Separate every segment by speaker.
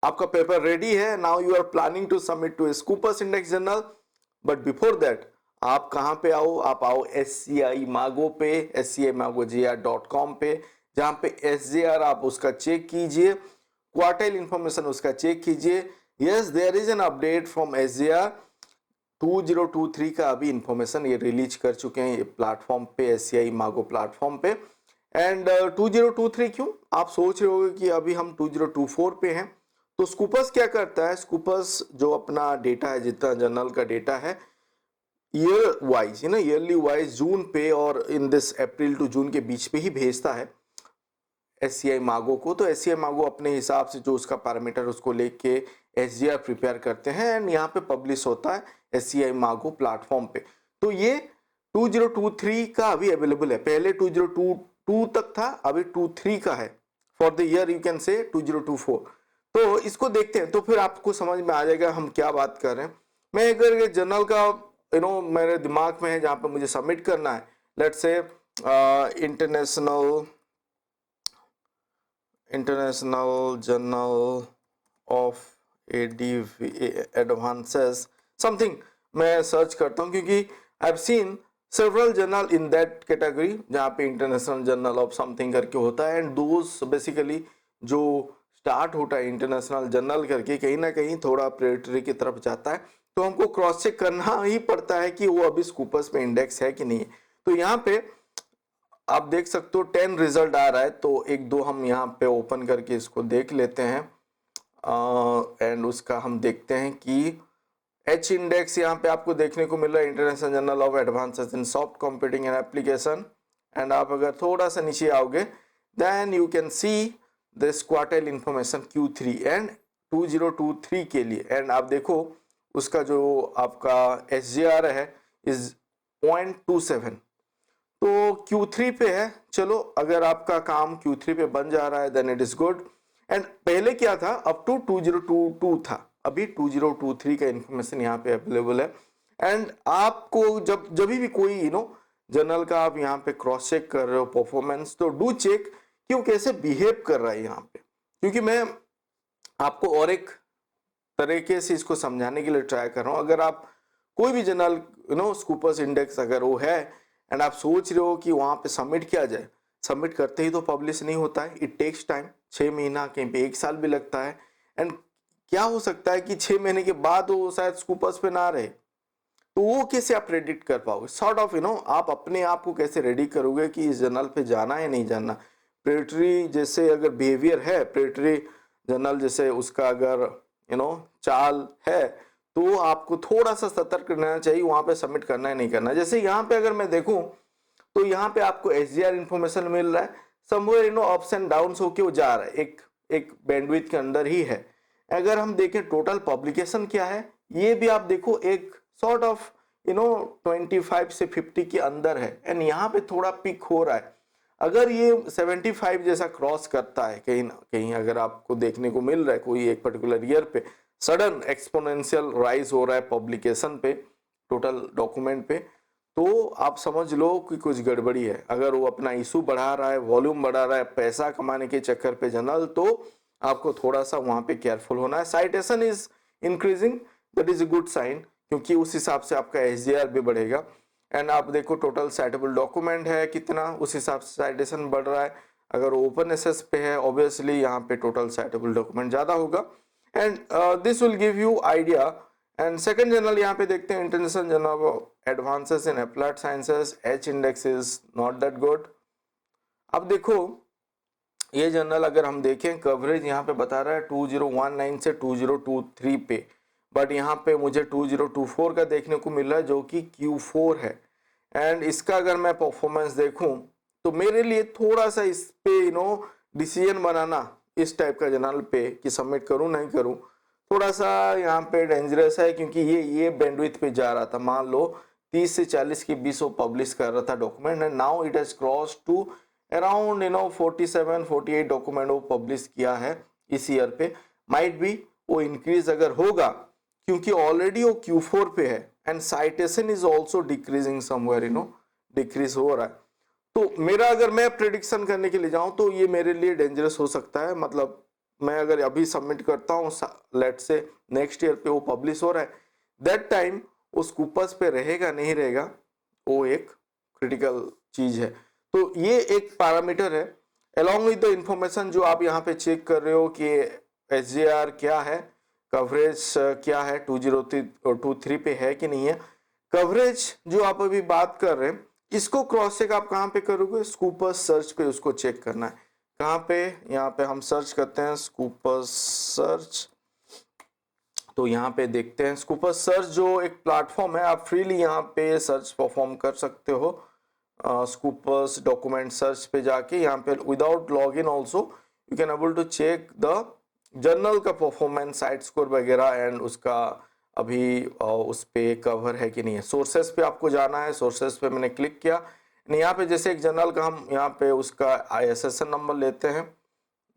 Speaker 1: आपका paper ready है, now you are planning to submit to Scopus index journal, but before that आप कहाँ पे आओ, आप आओ SCI मागो पे, scimagojr.com पे, जहाँ पे SJR आप उसका चेक कीजिए, क्वार्टाइल इंफॉर्मेशन उसका चेक कीजिए। Yes, there is an update from SJR 2023 का अभी इंफॉर्मेशन ये रिलीज कर चुके हैं ये प्लेटफॉर्म पे, SCI मागो प्लेटफॉर्म पे। एंड 2023 क्यों आप सोच रहे होगे कि अभी हम 2024 पे हैं। तो स्कूपर्स क्या करता है, स्कूपर्स जो अपना डेटा है, जितना जर्नल का डेटा है ईयर वाइज, ईयरली वाइज जून पे और in this April to June के बीच पे ही भेजता है SCI मागो को। तो SCI मागो अपने हिसाब से जो उसका पैरामीटर उसको लेके SGR प्रिपेयर करते हैं एंड यहाँ पे पब्लिश होता है SCI मागो प्लेटफॉर्म पे। तो ये 2023 का अभी अवेलेबल है, पहले 2022 तक था, अभी 23 का है for the year, you can say 2024। तो इसको देखते हैं तो फिर आपको समझ में आ जाएगा हम क्या बात कर रहे हैं। मैं अगर ये जर्नल का मेरे दिमाग में है जहाँ पे मुझे सबमिट करना है, let's say international journal of advances something, मैं सर्च करता हूँ क्योंकि I have seen several journal in that category जहाँ पे इंटरनेशनल जर्नल ऑफ समथिंग करके होता है एंड दोज बेसिकली जो स्टार्ट होता है इंटरनेशनल जर्नल करके कहीं ना कहीं थोड़ा प्रेडेटरी की तरफ जाता है। तो हमको क्रॉस चेक करना ही पड़ता है कि वो अभी स्कूपर्स में इंडेक्स है कि नहीं है। तो यहाँ पे आप देख सकते हो 10 रिजल्ट आ रहा है, तो एक दो हम यहाँ पे ओपन करके इसको देख लेते हैं एंड उसका हम देखते हैं कि H इंडेक्स यहाँ पे आपको देखने को मिल रहा है, international journal of advances in soft computing and application. And आप अगर थोड़ा सा नीचे आओगे then you can see this quartile information Q3 and 2023 के लिए। एंड आप देखो उसका जो आपका SGR है इज 0.27, तो Q3 पे है। चलो अगर आपका काम Q3 पे बन जा रहा है then it is good. And पहले क्या था, अप टू 2022 था, अभी 2023 का इंफॉर्मेशन यहाँ पे अवेलेबल है। एंड आपको जब भी कोई जर्नल का आप यहाँ पे क्रॉस चेक कर रहे हो परफॉर्मेंस, तो डू चेक कि वो कैसे बिहेव कर रहा है यहाँ पे, क्योंकि मैं आपको और एक तरीके से इसको समझाने के लिए ट्राई कर रहा हूँ। अगर आप कोई भी जर्नल स्कूपर्स इंडेक्स अगर वो है एंड आप सोच रहे हो कि वहां पे सबमिट किया जाए, सबमिट करते ही तो पब्लिश नहीं होता है, इट टेक्स टाइम, 6 महीना कहीं पे 1 साल भी लगता है। एंड क्या हो सकता है कि 6 महीने के बाद वो शायद स्कूपर्स पे ना रहे, तो वो कैसे आप प्रेडिक्ट कर पाओगे, सॉर्ट ऑफ आप अपने आप को कैसे रेडी करोगे कि इस जर्नल पे जाना है नहीं जाना। प्रेडेटरी जैसे अगर बिहेवियर है, प्रेडेटरी जर्नल जैसे उसका अगर चाल है, तो आपको थोड़ा सा सतर्क रहना चाहिए, वहां पे सबमिट करना है नहीं करना। जैसे यहाँ पे अगर मैं देखूं तो यहाँ पे आपको SGR इंफॉर्मेशन मिल रहा है, समवेयर अप्स एंड डाउन्स होके वो जा रहा है, एक बैंडविड्थ के अंदर ही है। अगर हम देखें टोटल पब्लिकेशन क्या है, ये भी आप देखो एक सॉर्ट ऑफ 25 से 50 के अंदर है एंड यहाँ पे थोड़ा पिक हो रहा है। अगर ये 75 जैसा क्रॉस करता है कहीं ना कहीं, अगर आपको देखने को मिल रहा है कोई एक पर्टिकुलर ईयर पे सडन एक्सपोनेंशियल राइज हो रहा है पब्लिकेशन पे, टोटल डॉक्यूमेंट पे, तो आप समझ लो कि कुछ गड़बड़ी है। अगर वो अपना इशू बढ़ा रहा है, वॉल्यूम बढ़ा रहा है पैसा कमाने के चक्कर पे जर्नल, तो आपको थोड़ा सा वहां पे केयरफुल होना है। Citation is increasing, that is a good sign, क्योंकि उस हिसाब से आपका SGR भी बढ़ेगा। एंड आप देखो टोटल साइटेबल डॉक्यूमेंट है कितना, उस हिसाब से साइटेशन बढ़ रहा है। अगर ओपन एसेस पे है ऑब्वियसली यहाँ पे टोटल साइटेबल डॉक्यूमेंट ज्यादा होगा and this will give you idea. And second journal यहाँ पे देखते हैं international journal of advances in applied sciences, H index is not that good. अब देखो ये जर्नल अगर हम देखें कवरेज यहाँ पे बता रहा है 2019 से 2023 पे, बट यहाँ पे मुझे 2024 का देखने को मिल रहा है जो कि Q4 है। एंड इसका अगर मैं परफॉर्मेंस देखूं तो मेरे लिए थोड़ा सा इस पे डिसीजन बनाना इस टाइप का जर्नल पे कि सबमिट करूं नहीं करूं, थोड़ा सा यहाँ पे डेंजरस है, क्योंकि ये बैंडविड्थ पे जा रहा था। मान लो 30 से 40 के बीच वो पब्लिश कर रहा था document and now it has cross to around 47-48 document वो पब्लिश किया है इस ईयर पे। माइट बी वो इंक्रीज अगर होगा क्योंकि ऑलरेडी वो Q4 पे है and citation is also decreasing somewhere, decrease हो रहा है। तो मेरा अगर मैं प्रिडिक्शन करने के लिए जाऊं तो ये मेरे लिए डेंजरस हो सकता है, मतलब मैं अगर अभी सबमिट करता हूँ, लेट से नेक्स्ट ईयर पे वो पब्लिश हो रहा है, दैट टाइम वो स्कूपर्स पे रहेगा नहीं रहेगा, वो एक क्रिटिकल चीज है। तो ये एक पैरामीटर है along with द इंफॉर्मेशन जो आप यहाँ पे चेक कर रहे हो कि SJR क्या है, कवरेज क्या है, 2023 पे है कि नहीं है। कवरेज जो आप अभी बात कर रहे हैं, इसको क्रॉस चेक आप कहाँ पे करोगे, स्कूपर्स सर्च पे उसको चेक करना है। कहाँ पे, यहाँ पे हम सर्च करते हैं स्कूपर्स सर्च, तो यहाँ पे देखते हैं स्कूपर्स सर्च जो एक प्लेटफॉर्म है, आप फ्रीली यहाँ पे सर्च परफॉर्म कर सकते हो। स्कूपर्स डॉक्यूमेंट सर्च पे जाके यहाँ पे without log in also you can able to check the journal का परफॉर्मेंस, साइट स्कोर वगैरह, एंड उसका अभी उस पे कवर है कि नहीं है। सोर्सेस पे आपको जाना है, सोर्सेस पे मैंने क्लिक किया, यहाँ पे जैसे एक जर्नल का हम यहाँ पे उसका ISSN नंबर लेते हैं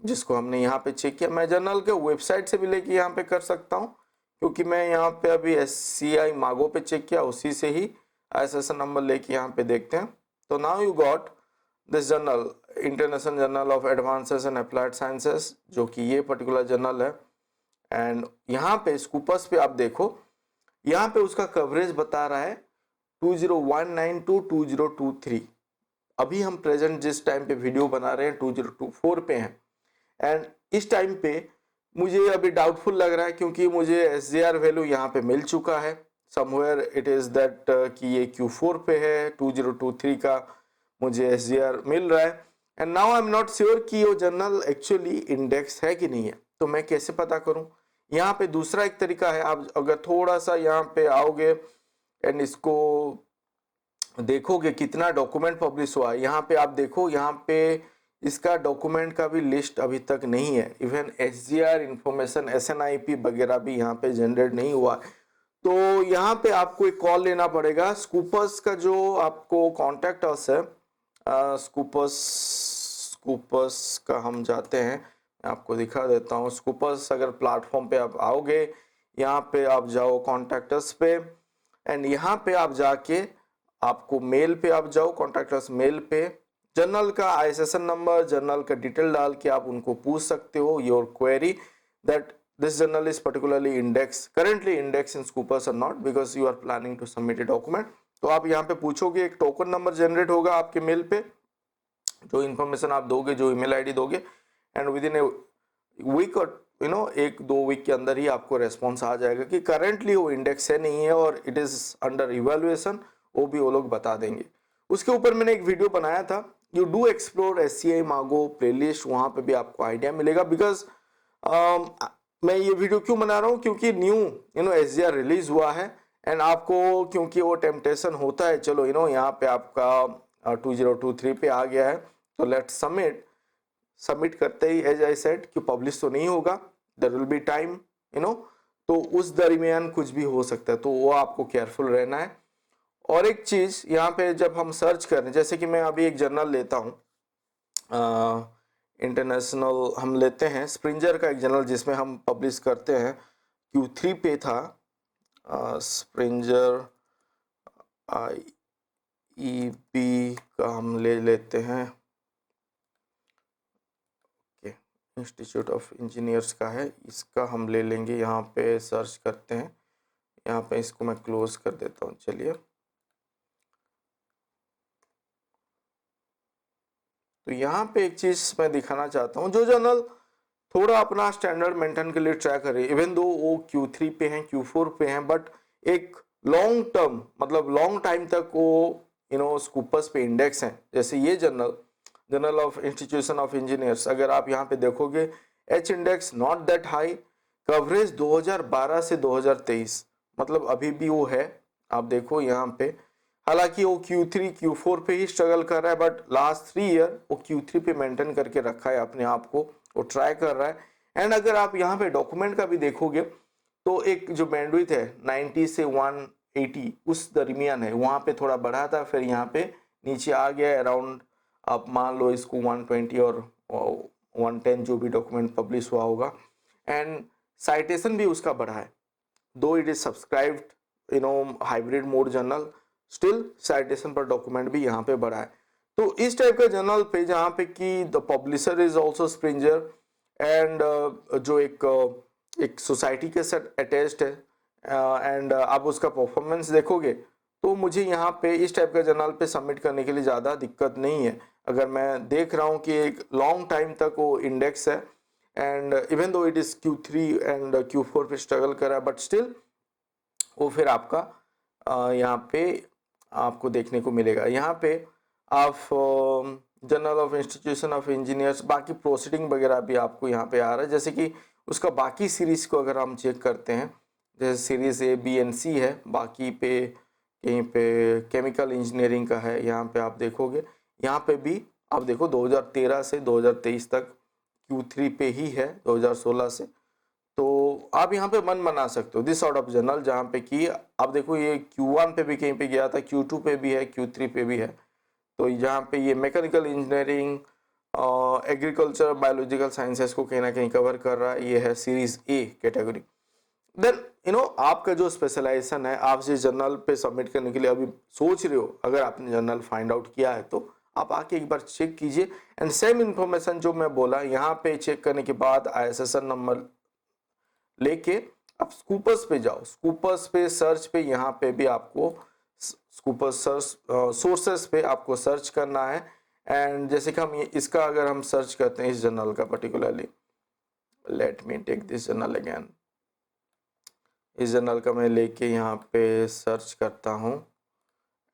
Speaker 1: जिसको हमने यहाँ पे चेक किया। मैं जर्नल के वेबसाइट से भी लेके यहाँ पे कर सकता हूँ, क्योंकि मैं यहाँ पे अभी SCI मागो पे चेक किया, उसी से ही ISSN नंबर लेके यहाँ पे देखते हैं। तो now you got this journal, international journal of advances and applied sciences, जो कि ये पर्टिकुलर जर्नल है। एंड यहाँ पे स्कूपर्स पे आप देखो, यहाँ पे उसका कवरेज बता रहा है 2019 to 2023। अभी हम प्रेजेंट जिस टाइम पे वीडियो बना रहे हैं 2024 पे हैं, एंड इस टाइम पे मुझे अभी डाउटफुल लग रहा है क्योंकि मुझे SJR वैल्यू यहाँ पे मिल चुका है, समवेयर इट इज दैट कि ये Q4 पे है, 2023 का मुझे SJR मिल रहा है। And now I am not sure कि वो जर्नल एक्चुअली इंडेक्स है कि नहीं है, तो मैं कैसे पता करूं। यहाँ पे दूसरा एक तरीका है, आप अगर थोड़ा सा यहाँ पे आओगे एंड इसको देखोगे कितना डॉक्यूमेंट पब्लिश हुआ है, यहाँ पे आप देखो, यहाँ पे इसका डॉक्यूमेंट का भी लिस्ट अभी तक नहीं है। इवन SJR इंफॉर्मेशन SNIP वगैरह भी यहाँ पे जनरेट नहीं हुआ। तो यहाँ पे आपको एक कॉल लेना पड़ेगा। स्कूपर्स का जो आपको कॉन्टैक्ट अस है, स्कूपर्स का हम जाते हैं, मैं आपको दिखा देता हूँ। स्कूपर्स अगर प्लेटफॉर्म पे आप आओगे, यहाँ पे आप जाओ कॉन्टैक्ट अस पे, एंड यहाँ पे आप जाके आपको मेल पे आप जाओ, कॉन्टैक्ट अस मेल पे, जर्नल का ISSN नंबर, जर्नल का डिटेल डाल के आप उनको पूछ सकते हो your query that this journal is particularly currently indexed in Scoopers or not, because you are planning to submit a document। तो आप यहाँ पे पूछोगे, एक टोकन नंबर जनरेट होगा आपके मेल पे, जो इन्फॉर्मेशन आप दोगे, जो ईमेल आईडी दोगे, and within a week और एक दो वीक के अंदर ही आपको रेस्पॉन्स आ जाएगा कि करेंटली वो इंडेक्स है नहीं है और इट इज अंडर इवेल्युएशन, वो लोग बता देंगे। उसके ऊपर मैंने एक वीडियो बनाया था, यू डू एक्सप्लोर SCI मागो प्लेलिस्ट, वहाँ पे भी आपको आइडिया मिलेगा। बिकॉज मैं ये वीडियो क्यों बना रहा हूँ, क्योंकि न्यू SJR रिलीज हुआ है, एंड आपको क्योंकि वो टेम्पटेशन होता है, चलो यहाँ पे आपका 2023 पे आ गया है, तो लेट्स सबमिट करते ही एज आई सेड कि पब्लिश तो नहीं होगा, देयर विल बी टाइम तो उस दरमियान कुछ भी हो सकता है, तो वो आपको केयरफुल रहना है। और एक चीज यहाँ पे जब हम सर्च कर रहे हैं, जैसे कि मैं अभी एक जर्नल लेता हूँ, इंटरनेशनल हम लेते हैं, स्प्रिंजर का एक जर्नल जिसमें हम पब्लिश करते हैं, Q3 पे था, स्प्रिंजर IEP का हम ले लेते हैं, इंस्टीट्यूट ऑफ इंजीनियर्स का है, इसका हम ले लेंगे। यहाँ पे सर्च करते हैं, यहाँ पे इसको मैं क्लोज कर देता हूँ। चलिए, तो यहाँ पे एक चीज मैं दिखाना चाहता हूँ, जो जर्नल थोड़ा अपना स्टैंडर्ड मेंटेन के लिए ट्राई करे, इवन दो वो Q3 पे हैं, Q4 पे हैं, बट एक लॉन्ग टर्म मतलब लॉन्ग टाइम तक वो स्कूपर्स पे इंडेक्स हैं। जैसे ये journal of institution of engineers, अगर आप यहाँ पे देखोगे H index not that high, coverage 2012 से 2023, मतलब अभी भी वो है, आप देखो यहाँ पे। हालांकि वो Q3 Q4 पे ही स्ट्रगल कर रहा है, बट लास्ट 3 ईयर वो Q3 पे मेंटेन करके रखा है अपने आप को, वो ट्राई कर रहा है। एंड अगर आप यहाँ पे डॉक्यूमेंट का भी देखोगे तो एक जो बैंडविड्थ है 90 से 180 उस दरमियान है, वहाँ पे थोड़ा बढ़ा था, फिर यहाँ पे नीचे आ गया अराउंड, आप मान लो इसको 120 और 110 जो भी डॉक्यूमेंट पब्लिश हुआ होगा। एंड साइटेशन भी उसका बढ़ा है, दो it is subscribed hybrid mode journal, still citation पर डॉक्यूमेंट भी यहाँ पे बढ़ा है। तो इस टाइप का जर्नल पे जहाँ पे कि the publisher is also Springer and जो एक सोसाइटी के साथ अटैच्ड है, एंड आप उसका परफॉर्मेंस देखोगे तो मुझे यहाँ पे इस टाइप का जर्नल पे सबमिट करने के लिए ज़्यादा दिक्कत नहीं है। अगर मैं देख रहा हूँ कि एक लॉन्ग टाइम तक वो इंडेक्स है, and even though it is Q3 and Q4 पे स्ट्रगल करा, बट स्टिल वो फिर आपका यहाँ पे आपको देखने को मिलेगा। यहाँ पे आप journal of institution of engineers, बाकी प्रोसीडिंग वगैरह भी आपको यहाँ पे आ रहा है। जैसे कि उसका बाकी सीरीज को अगर हम चेक करते हैं, जैसे series A, B and C है, बाकी पे कहीं पे केमिकल इंजीनियरिंग का है, यहाँ पे आप देखोगे, यहाँ पे भी आप देखो 2013 से 2023 तक Q3 पे ही है 2016 से। तो आप यहाँ पे मन बना सकते हो दिस सॉर्ट ऑफ जर्नल, जहाँ पे कि आप देखो ये Q1 पे भी कहीं पे गया था, Q2 पे भी है, Q3 पे भी है। तो यहाँ पे ये mechanical engineering, agriculture, biological sciences को कहीं ना कहीं कवर कर रहा है। ये है सीरीज A कैटेगरी। देन आपका जो स्पेशलाइजेशन है, आप जिस जर्नल पे सबमिट करने के लिए अभी सोच रहे हो, अगर आपने जर्नल फाइंड आउट किया है तो आप आके एक बार चेक कीजिए। एंड सेम इन्फॉर्मेशन जो मैं बोला, यहाँ पे चेक करने के बाद ISSN नंबर लेके आप स्कूपर्स पे जाओ। स्कूपर्स पे सर्च पे यहाँ पे भी आपको स्कूपर्स सर्च सोर्सेस पे आपको सर्च करना है। एंड जैसे कि हम इसका अगर हम सर्च करते हैं इस जर्नल का particularly, let me take this journal again. इस जर्नल का मैं लेके यहाँ पे सर्च करता हूँ,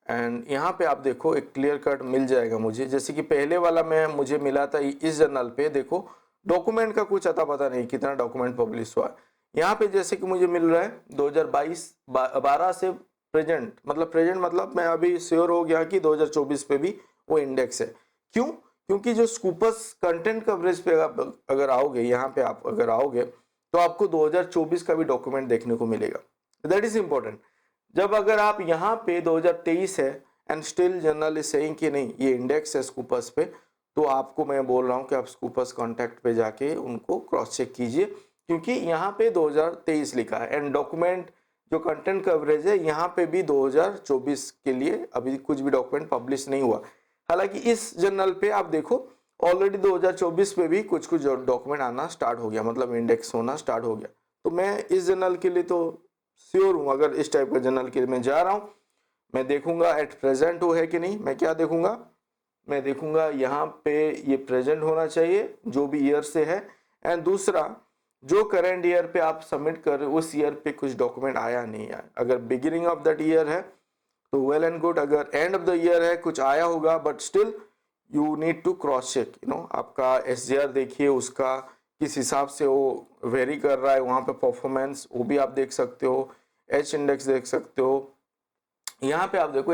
Speaker 1: एंड यहाँ पे आप देखो एक क्लियर कट मिल जाएगा मुझे। जैसे कि पहले वाला मुझे मिला था इस जर्नल पे, देखो डॉक्यूमेंट का कुछ अता पता नहीं कितना डॉक्यूमेंट पब्लिश हुआ है। यहाँ पे जैसे कि मुझे मिल रहा है 2022-12 से प्रेजेंट, मतलब मैं अभी श्योर हो गया कि 2024 पे भी वो इंडेक्स है। क्यों? क्योंकि जो स्कूपर्स कंटेंट कवरेज पे आप अगर आओगे, यहाँ पे आप अगर आओगे तो आपको 2024 का भी डॉक्यूमेंट देखने को मिलेगा। That is important. जब अगर आप यहाँ पे 2023 है and still journal is saying कि नहीं ये इंडेक्स है स्कूपर्स पे, तो आपको मैं बोल रहा हूँ कि आप स्कूपर्स कॉन्टैक्ट पे जाके उनको क्रॉस चेक कीजिए, क्योंकि यहाँ पे 2023 लिखा है एंड डॉक्यूमेंट जो कंटेंट कवरेज है यहाँ पे भी 2024 के लिए अभी कुछ भी डॉक्यूमेंट पब्लिश नहीं हुआ। हालांकि इस जर्नल पे आप देखो ऑलरेडी 2024 में भी कुछ डॉक्यूमेंट आना स्टार्ट हो गया, मतलब इंडेक्स होना स्टार्ट हो गया। तो मैं इस जर्नल के लिए तो श्योर हूँ, अगर इस टाइप का जर्नल के लिए मैं जा रहा हूँ, मैं देखूंगा एट प्रेजेंट हो है कि नहीं। मैं क्या देखूंगा? मैं देखूंगा यहाँ पे ये प्रेजेंट होना चाहिए जो भी ईयर से है, एंड दूसरा जो करंट ईयर पे आप सबमिट कर रहे हो उस ईयर पे कुछ डॉक्यूमेंट आया नहीं आया। अगर बिगिनिंग ऑफ दैट ईयर है तो वेल एंड गुड, अगर एंड ऑफ द ईयर है कुछ आया होगा, but still you need to cross check. आपका SGR देखिए, उसका किस हिसाब से वो वेरी कर रहा है, वहाँ पे परफॉर्मेंस वो भी आप देख सकते हो, H इंडेक्स देख सकते हो। यहाँ पे आप देखो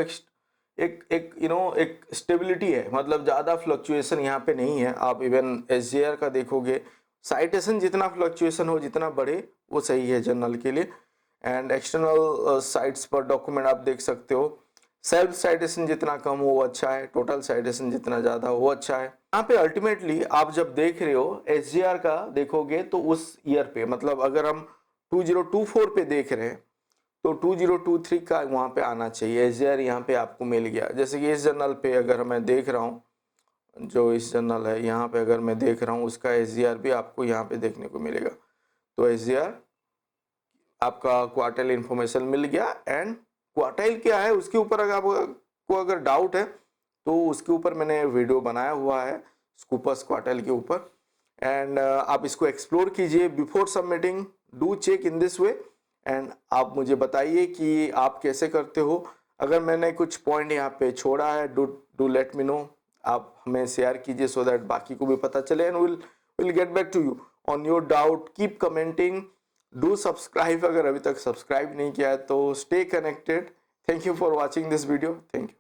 Speaker 1: एक स्टेबिलिटी है, मतलब ज़्यादा फ्लक्चुएशन यहाँ पे नहीं है। आप इवन SGR का देखोगे, साइटेशन जितना फ्लक्चुएशन हो, जितना बढ़े वो सही है जर्नल के लिए। एंड एक्सटर्नल साइट्स पर डॉक्यूमेंट आप देख सकते हो, सेल्फ साइटेशन जितना कम हो वो अच्छा है, टोटल साइटेशन जितना ज़्यादा हो वो अच्छा है। यहाँ पे अल्टीमेटली आप जब देख रहे हो SGR का देखोगे तो उस ईयर पे, मतलब अगर हम 2024 पे देख रहे हैं तो 2023 का वहाँ पे आना चाहिए। SGR यहाँ पे आपको मिल गया। जैसे कि इस जर्नल पे अगर मैं देख रहा हूँ, जो इस जर्नल है यहाँ पे अगर मैं देख रहा हूँ, उसका SGR भी आपको यहाँ पे देखने को मिलेगा। तो SGR आपका क्वार्टाइल इन्फॉर्मेशन मिल गया, एंड क्वार्टाइल क्या है उसके ऊपर अगर आपको अगर डाउट है तो उसके ऊपर मैंने वीडियो बनाया हुआ है स्कूपर्स क्वार्टाइल के ऊपर, एंड आप इसको एक्सप्लोर कीजिए before submitting. Do check in this way, and आप मुझे बताइए कि आप कैसे करते हो। अगर मैंने कुछ पॉइंट यहाँ पे छोड़ा है, डू लेट मी नो, आप हमें शेयर कीजिए सो दैट बाकी को भी पता चले, and will get back to you on your doubt. Keep commenting, do subscribe अगर अभी तक सब्सक्राइब नहीं किया है तो। Stay connected. Thank you for watching this video. Thank you.